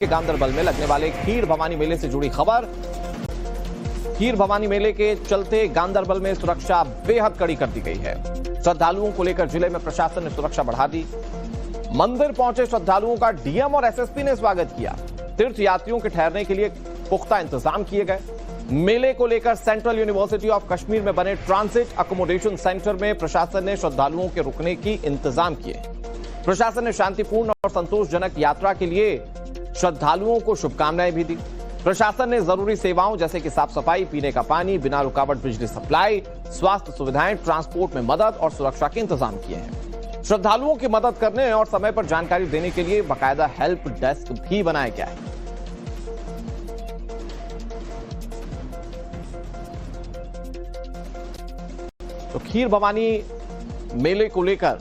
के गांदरबल में लगने वाले खीर भवानी मेले से जुड़ी खबर। खीर भवानी मेले के चलते गांदरबल में सुरक्षा बेहद कड़ी कर दी गई है। श्रद्धालुओं को लेकर जिले में प्रशासन ने सुरक्षा बढ़ा दी। मंदिर पहुंचे श्रद्धालुओं का डीएम और एसएसपी ने स्वागत किया। तीर्थ यात्रियों के ठहरने के लिए पुख्ता इंतजाम किए गए। मेले को लेकर सेंट्रल यूनिवर्सिटी ऑफ कश्मीर में बने ट्रांजिट अकोमोडेशन सेंटर में प्रशासन ने श्रद्धालुओं के रुकने की इंतजाम किए। प्रशासन ने शांतिपूर्ण और संतोषजनक यात्रा के लिए श्रद्धालुओं को शुभकामनाएं भी दी। प्रशासन ने जरूरी सेवाओं जैसे कि साफ सफाई, पीने का पानी, बिना रुकावट बिजली सप्लाई, स्वास्थ्य सुविधाएं, ट्रांसपोर्ट में मदद और सुरक्षा के इंतजाम किए हैं। श्रद्धालुओं की मदद करने और समय पर जानकारी देने के लिए बाकायदा हेल्प डेस्क भी बनाया गया है। तो खीर भवानी मेले को लेकर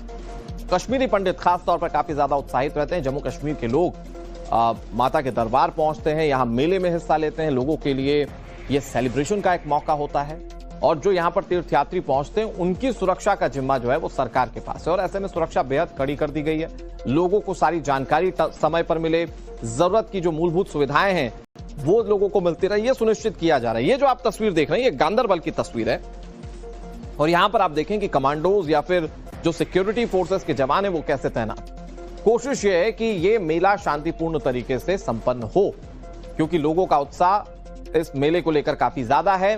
कश्मीरी पंडित खास तौर पर काफी ज्यादा उत्साहित रहते हैं। जम्मू कश्मीर के लोग माता के दरबार पहुंचते हैं, यहां मेले में हिस्सा लेते हैं। लोगों के लिए यह सेलिब्रेशन का एक मौका होता है और जो यहां पर तीर्थयात्री पहुंचते हैं उनकी सुरक्षा का जिम्मा जो है वो सरकार के पास है और ऐसे में सुरक्षा बेहद कड़ी कर दी गई है। लोगों को सारी जानकारी समय पर मिले, जरूरत की जो मूलभूत सुविधाएं हैं वो लोगों को मिलती रहे, ये सुनिश्चित किया जा रहा है। ये जो आप तस्वीर देख रहे हैं ये गांदरबल की तस्वीर है और यहां पर आप देखें कि कमांडोज या फिर जो सिक्योरिटी फोर्सेस के जवान हैं वो कैसे तैनात। कोशिश ये है कि ये मेला शांतिपूर्ण तरीके से संपन्न हो क्योंकि लोगों का उत्साह इस मेले को लेकर काफी ज्यादा है।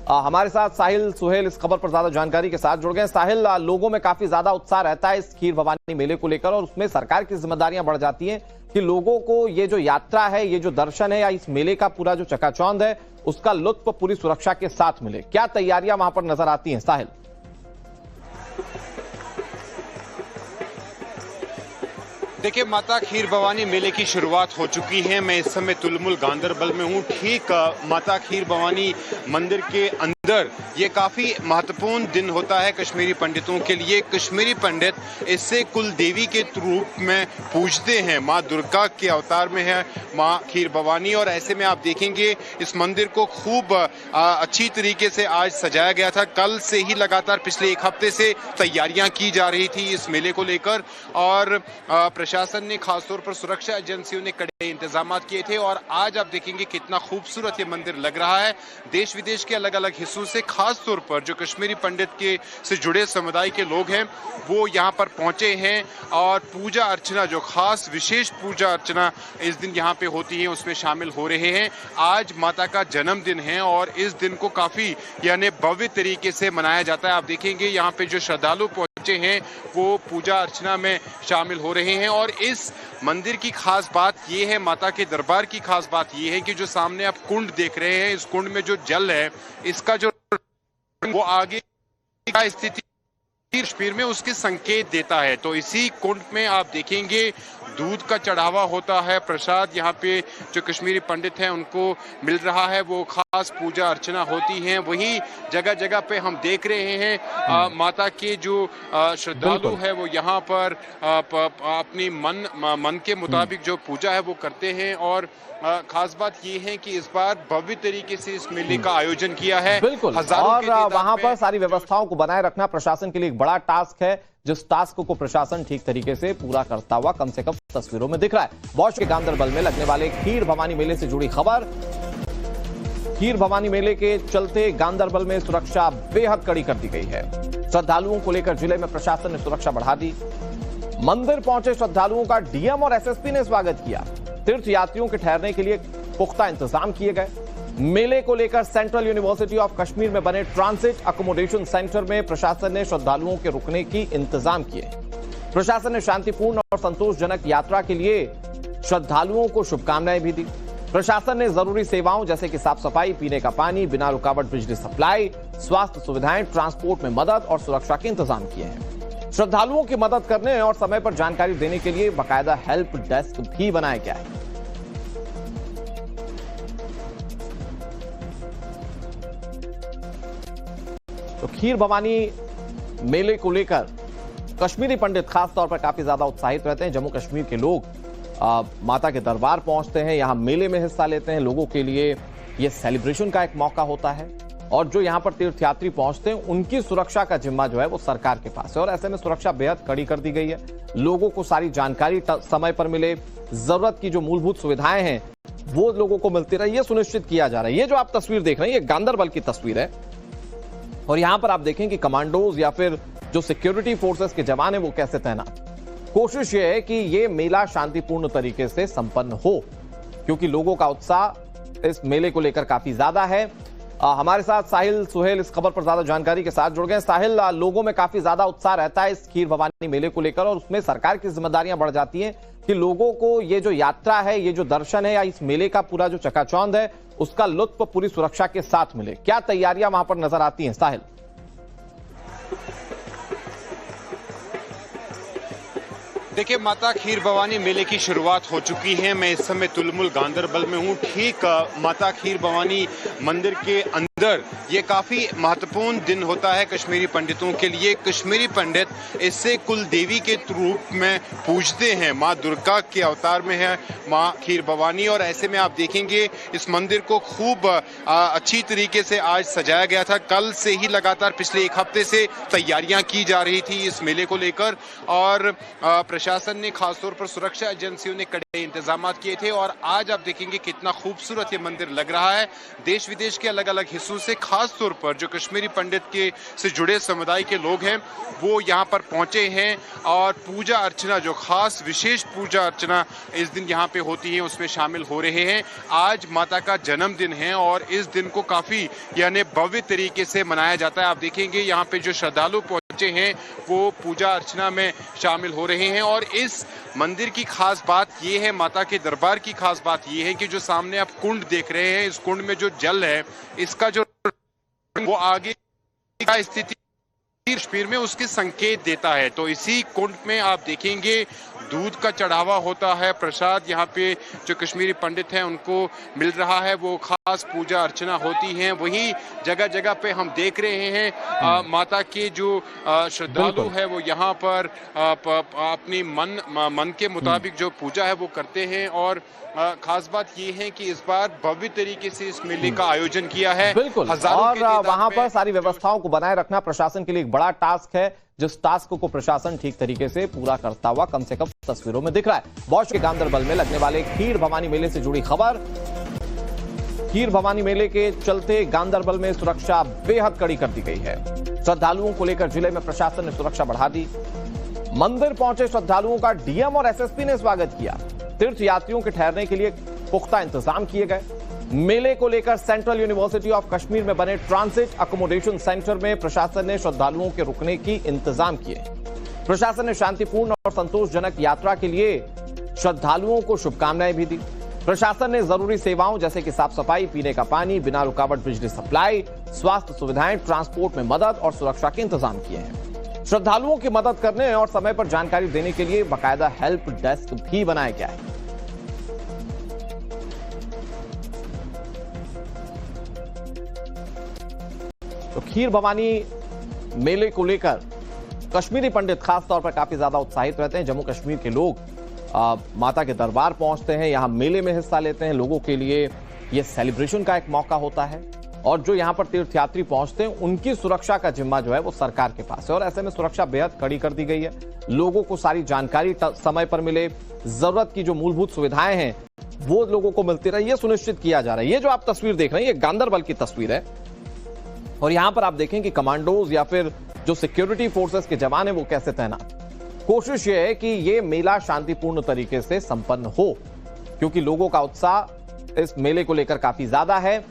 हमारे साथ साहिल सुहेल इस खबर पर ज्यादा जानकारी के साथ जुड़ गए। साहिल, लोगों में काफी ज्यादा उत्साह रहता है इस खीर भवानी मेले को लेकर और उसमें सरकार की जिम्मेदारियां बढ़ जाती हैं कि लोगों को ये जो यात्रा है, ये जो दर्शन है या इस मेले का पूरा जो चकाचौंध है उसका लुत्फ पूरी सुरक्षा के साथ मिले। क्या तैयारियां वहां पर नजर आती हैं साहिल? देखिए, माता खीर भवानी मेले की शुरुआत हो चुकी है। मैं इस समय तुलमुल गांदरबल में हूँ। ठीक माता खीर भवानी मंदिर के अंदर ये काफी महत्वपूर्ण दिन होता है कश्मीरी पंडितों के लिए। कश्मीरी पंडित इससे कुल देवी के रूप में पूजते हैं। माँ दुर्गा के अवतार में है माँ खीर भवानी और ऐसे में आप देखेंगे इस मंदिर को खूब अच्छी तरीके से आज सजाया गया था। कल से ही लगातार पिछले एक हफ्ते से तैयारियां की जा रही थी इस मेले को लेकर और प्रशासन ने खासतौर पर सुरक्षा एजेंसियों ने कड़े इंतजाम किए थे और आज आप देखेंगे कितना खूबसूरत ये मंदिर लग रहा है। देश विदेश के अलग अलग हिस्सों से खासतौर पर जो कश्मीरी पंडित के से जुड़े समुदाय के लोग हैं वो यहाँ पर पहुंचे हैं और पूजा अर्चना, जो खास विशेष पूजा अर्चना इस दिन यहाँ पे होती है उसमें शामिल हो रहे हैं। आज माता का जन्मदिन है और इस दिन को काफी यानी भव्य तरीके से मनाया जाता है। आप देखेंगे यहाँ पे जो श्रद्धालु हैं वो पूजा अर्चना में शामिल हो रहे हैं और इस मंदिर की खास बात ये है, माता के दरबार की खास बात ये है कि जो सामने आप कुंड देख रहे हैं, इस कुंड में जो जल है इसका जो वो आगे का स्थिति कश्मीर में उसके संकेत देता है। तो इसी कुंड में आप देखेंगे दूध का चढ़ावा होता है, प्रसाद यहाँ पे जो कश्मीरी पंडित हैं उनको मिल रहा है, वो खास पूजा अर्चना होती है। वही जगह जगह पे हम देख रहे हैं माता के जो श्रद्धालु है वो यहाँ पर अपनी मन के मुताबिक जो पूजा है वो करते हैं और खास बात ये है कि इस बार भव्य तरीके से इस मेले का आयोजन किया है। बिल्कुल, और वहां पर सारी व्यवस्थाओं को बनाए रखना प्रशासन के लिए एक बड़ा टास्क है, जिस टास्क को प्रशासन ठीक तरीके से पूरा करता हुआ कम से कम तस्वीरों में दिख रहा है। बौश के गांदरबल में लगने वाले खीर भवानी मेले से जुड़ी खबर। खीर भवानी मेले के चलते गांदरबल में सुरक्षा बेहद कड़ी कर दी गई है। श्रद्धालुओं को लेकर जिले में प्रशासन ने सुरक्षा बढ़ा दी। मंदिर पहुंचे श्रद्धालुओं का डीएम और एसएसपी ने स्वागत किया। तीर्थ यात्रियों के ठहरने के लिए पुख्ता इंतजाम किए गए। मेले को लेकर सेंट्रल यूनिवर्सिटी ऑफ कश्मीर में बने ट्रांजिट अकोमोडेशन सेंटर में प्रशासन ने श्रद्धालुओं के रुकने की इंतजाम किए। प्रशासन ने शांतिपूर्ण और संतोषजनक यात्रा के लिए श्रद्धालुओं को शुभकामनाएं भी दी। प्रशासन ने जरूरी सेवाओं जैसे कि साफ सफाई, पीने का पानी, बिना रुकावट बिजली सप्लाई, स्वास्थ्य सुविधाएं, ट्रांसपोर्ट में मदद और सुरक्षा के इंतजाम किए हैं। श्रद्धालुओं की मदद करने और समय पर जानकारी देने के लिए बाकायदा हेल्प डेस्क भी बनाया गया है। तो खीर भवानी मेले को लेकर कश्मीरी पंडित खास तौर पर काफी ज्यादा उत्साहित रहते हैं। जम्मू कश्मीर के लोग माता के दरबार पहुंचते हैं, यहां मेले में हिस्सा लेते हैं। लोगों के लिए यह सेलिब्रेशन का एक मौका होता है और जो यहाँ पर तीर्थयात्री पहुंचते हैं उनकी सुरक्षा का जिम्मा जो है वो सरकार के पास है। और ऐसे में सुरक्षा बेहद कड़ी कर दी गई है। लोगों को सारी जानकारी समय पर मिले, जरूरत की जो मूलभूत सुविधाएं हैं वो लोगों को मिलती रहे, ये सुनिश्चित किया जा रहा है। ये जो आप तस्वीर देख रहे हैं ये गांदरबल की तस्वीर है और यहां पर आप देखें कि कमांडोज या फिर जो सिक्योरिटी फोर्सेस के जवान हैं वो कैसे तैनात। कोशिश ये है कि ये मेला शांतिपूर्ण तरीके से संपन्न हो, क्योंकि लोगों का उत्साह इस मेले को लेकर काफी ज्यादा है। हमारे साथ साहिल सुहेल इस खबर पर ज्यादा जानकारी के साथ जुड़ गए। साहिल, लोगों में काफी ज्यादा उत्साह रहता है इस खीर भवानी मेले को लेकर और उसमें सरकार की जिम्मेदारियां बढ़ जाती हैं कि लोगों को ये जो यात्रा है, ये जो दर्शन है या इस मेले का पूरा जो चकाचौंध है उसका लुत्फ पूरी सुरक्षा के साथ मिले। क्या तैयारियां वहां पर नजर आती हैं साहिल? देखिए, माता खीर भवानी मेले की शुरुआत हो चुकी है। मैं इस समय तुलमुल गांदरबल में हूँ। ठीक माता खीर भवानी मंदिर के अंदर ये काफी महत्वपूर्ण दिन होता है कश्मीरी पंडितों के लिए। कश्मीरी पंडित इससे कुल देवी के रूप में पूजते हैं। माँ दुर्गा के अवतार में है माँ खीर भवानी और ऐसे में आप देखेंगे इस मंदिर को खूब अच्छी तरीके से आज सजाया गया था। कल से ही लगातार पिछले एक हफ्ते से तैयारियां की जा रही थी इस मेले को लेकर और प्रशासन ने खासतौर पर सुरक्षा एजेंसियों ने कड़े इंतजाम किए थे और आज आप देखेंगे कितना खूबसूरत ये मंदिर लग रहा है। देश विदेश के अलग अलग हिस्सों से खास तौर पर जो कश्मीरी पंडित के से जुड़े समुदाय के लोग हैं वो यहाँ पर पहुंचे हैं और पूजा अर्चना, जो खास विशेष पूजा अर्चना इस दिन यहाँ पे होती है उसमें शामिल हो रहे हैं। आज माता का जन्मदिन है और इस दिन को काफी यानी भव्य तरीके से मनाया जाता है। आप देखेंगे यहाँ पे जो श्रद्धालु पहुंचे हैं वो पूजा अर्चना में शामिल हो रहे हैं और इस मंदिर की खास बात ये है, माता के दरबार की खास बात ये है कि जो सामने आप कुंड देख रहे हैं, इस कुंड में जो जल है इसका जो वो आगे का स्थिति कश्मीर में उसके संकेत देता है। तो इसी कुंड में आप देखेंगे दूध का चढ़ावा होता है, प्रसाद यहाँ पे जो कश्मीरी पंडित हैं उनको मिल रहा है, वो खास पूजा अर्चना होती है। वही जगह जगह पे हम देख रहे हैं माता के जो श्रद्धालु है वो यहाँ पर अपनी मन के मुताबिक जो पूजा है वो करते हैं और खास बात ये है कि इस बार भव्य तरीके से इस मेले का आयोजन किया है। बिल्कुल, और वहां पर सारी व्यवस्थाओं को बनाए रखना प्रशासन के लिए एक बड़ा टास्क है, जिस टास्क को प्रशासन ठीक तरीके से पूरा करता हुआ कम से कम तस्वीरों में दिख रहा है। बौश के गांदरबल में लगने वाले खीर भवानी मेले से जुड़ी खबर। खीर भवानी मेले के चलते गांदरबल में सुरक्षा बेहद कड़ी कर दी गई है। श्रद्धालुओं को लेकर जिले में प्रशासन ने सुरक्षा बढ़ा दी। मंदिर पहुंचे श्रद्धालुओं का डीएम और एसएसपी ने स्वागत किया। तीर्थ यात्रियों के ठहरने के लिए पुख्ता इंतजाम किए गए। मेले को लेकर सेंट्रल यूनिवर्सिटी ऑफ कश्मीर में बने ट्रांजिट अकोमोडेशन सेंटर में प्रशासन ने श्रद्धालुओं के रुकने की इंतजाम किए। प्रशासन ने शांतिपूर्ण और संतोषजनक यात्रा के लिए श्रद्धालुओं को शुभकामनाएं भी दी। प्रशासन ने जरूरी सेवाओं जैसे कि साफ सफाई, पीने का पानी, बिना रुकावट बिजली सप्लाई, स्वास्थ्य सुविधाएं, ट्रांसपोर्ट में मदद और सुरक्षा के इंतजाम किए हैं। श्रद्धालुओं की मदद करने और समय पर जानकारी देने के लिए बाकायदा हेल्प डेस्क भी बनाया गया है। तो खीर भवानी मेले को लेकर कश्मीरी पंडित खास तौर पर काफी ज्यादा उत्साहित रहते हैं। जम्मू कश्मीर के लोग माता के दरबार पहुंचते हैं, यहां मेले में हिस्सा लेते हैं। लोगों के लिए यह सेलिब्रेशन का एक मौका होता है और जो यहां पर तीर्थयात्री पहुंचते हैं उनकी सुरक्षा का जिम्मा जो है वो सरकार के पास है और ऐसे में सुरक्षा बेहद कड़ी कर दी गई है। लोगों को सारी जानकारी समय पर मिले, जरूरत की जो मूलभूत सुविधाएं हैं वो लोगों को मिलती रहे, ये सुनिश्चित किया जा रहा है। ये जो आप तस्वीर देख रहे हैं ये गांदरबल की तस्वीर है और यहां पर आप देखें कि कमांडोज या फिर जो सिक्योरिटी फोर्सेस के जवान हैं वो कैसे तैनात। कोशिश ये है कि ये मेला शांतिपूर्ण तरीके से संपन्न हो, क्योंकि लोगों का उत्साह इस मेले को लेकर काफी ज्यादा है।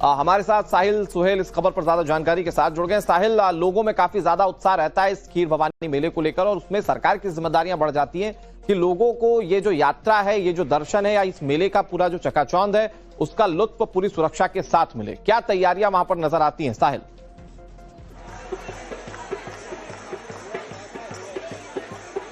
हमारे साथ साहिल सुहेल इस खबर पर ज्यादा जानकारी के साथ जुड़ गए। साहिल, लोगों में काफी ज्यादा उत्साह रहता है इस खीर भवानी मेले को लेकर और उसमें सरकार की जिम्मेदारियां बढ़ जाती हैं कि लोगों को ये जो यात्रा है, ये जो दर्शन है या इस मेले का पूरा जो चकाचौंध है उसका लुत्फ पूरी सुरक्षा के साथ मिले। क्या तैयारियां वहां पर नजर आती हैं साहिल?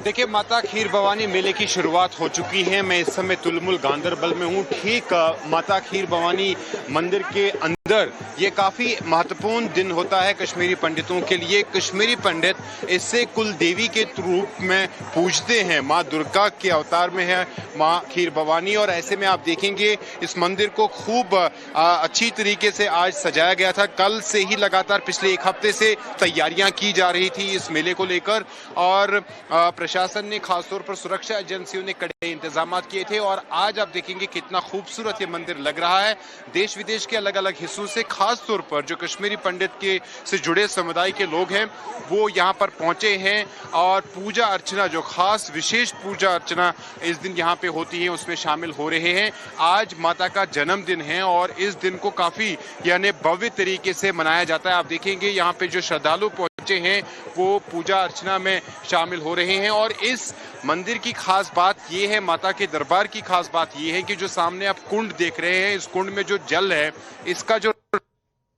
देखिए, माता खीर भवानी मेले की शुरुआत हो चुकी है। मैं इस समय तुलमुल गांदरबल में हूँ। ठीक माता खीर भवानी मंदिर के अंदर अंदर ये काफी महत्वपूर्ण दिन होता है कश्मीरी पंडितों के लिए। कश्मीरी पंडित इससे कुल देवी के रूप में पूजते हैं, माँ दुर्गा के अवतार में है माँ खीर भवानी। और ऐसे में आप देखेंगे इस मंदिर को खूब अच्छी तरीके से आज सजाया गया था। कल से ही लगातार पिछले एक हफ्ते से तैयारियां की जा रही थी इस मेले को लेकर, और प्रशासन ने खासतौर पर सुरक्षा एजेंसियों ने कड़े इंतजाम किए थे। और आज आप देखेंगे कितना खूबसूरत ये मंदिर लग रहा है। देश विदेश के अलग अलग हिस्सों से खास तौर पर जो कश्मीरी पंडित के से जुड़े समुदाय के लोग हैं वो यहाँ पर पहुंचे हैं, और पूजा अर्चना जो खास विशेष पूजा अर्चना इस दिन यहाँ पे होती है उसमें शामिल हो रहे हैं। आज माता का जन्मदिन है और इस दिन को काफी यानी भव्य तरीके से मनाया जाता है। आप देखेंगे यहाँ पे जो श्रद्धालु पहुंचे हैं वो पूजा अर्चना में शामिल हो रहे हैं। और इस मंदिर की खास बात ये है, माता के दरबार की खास बात ये है कि जो सामने आप कुंड देख रहे हैं, इस कुंड में जो जल है इसका जो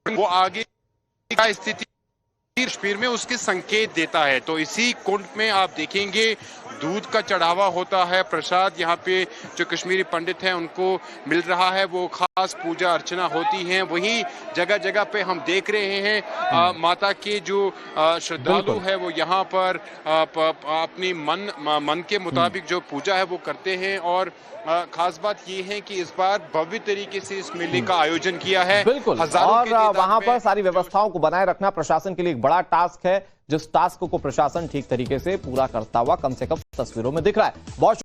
वो आगे का स्थिति कश्मीर में उसके संकेत देता है। तो इसी कुंड में आप देखेंगे दूध का चढ़ावा होता है, प्रसाद यहाँ पे जो कश्मीरी पंडित हैं उनको मिल रहा है, वो खास पूजा अर्चना होती है। वही जगह जगह पे हम देख रहे हैं माता के जो श्रद्धालु है वो यहाँ पर अपनी मन के मुताबिक जो पूजा है वो करते हैं। और खास बात ये है कि इस बार भव्य तरीके से इस मेले का आयोजन किया है। बिल्कुल, और वहां पर सारी व्यवस्थाओं को बनाए रखना प्रशासन के लिए एक बड़ा टास्क है, जिस टास्क को प्रशासन ठीक तरीके से पूरा करता हुआ कम से कम तस्वीरों में दिख रहा है। बहुत